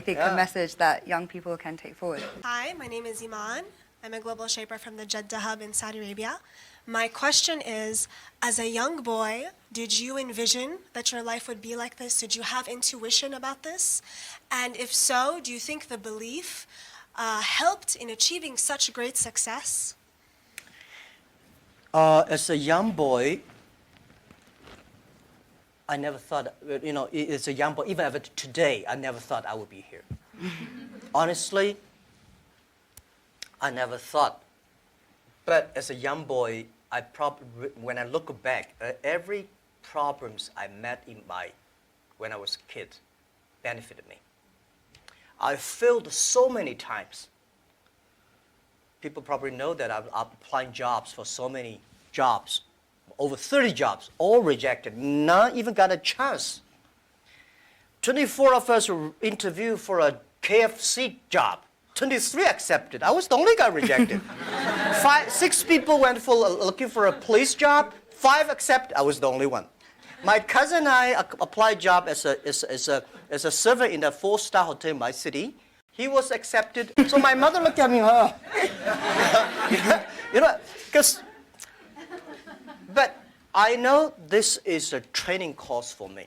I think a message that young people can take forward. Hi, my name is Iman. I'm a global shaper from the Jeddah hub in Saudi Arabia. My question is, as a young boy, did you envision that your life would be like this? Did you have intuition about this? And if so, do you think the belief helped in achieving such great success? As a young boy, I never thought, as a young boy, even today, I never thought I would be here. Honestly, I never thought. But as a young boy, when I look back, every problems I met when I was a kid benefited me. I failed so many times. People probably know that I'm applying jobs for so many jobs, over 30 jobs, all rejected, not even got a chance. 24 of us were interviewed for a KFC job. 23 accepted. I was the only guy rejected. 6 people went for looking for a police job. 5 accepted. I was the only one. My cousin and I applied job as a server in a 4-star hotel in my city. He was accepted. So my mother looked at me, but I know this is a training course for me.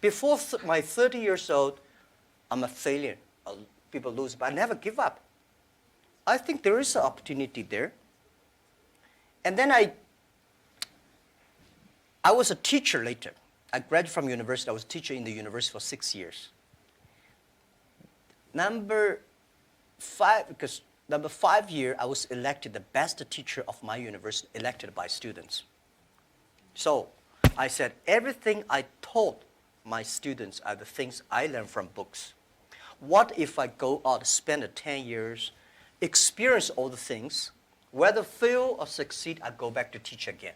Before my 30 years old, I'm a failure. People lose, but I never give up. I think there is an opportunity there. And then I was a teacher later. I graduated from university. I was a teacher in the university for 6 years. Number 5 year, I was elected the best teacher of my university, elected by students. So I said, everything I taught my students are the things I learned from books. What if I go out, spend 10 years, experience all the things, whether fail or succeed, I go back to teach again.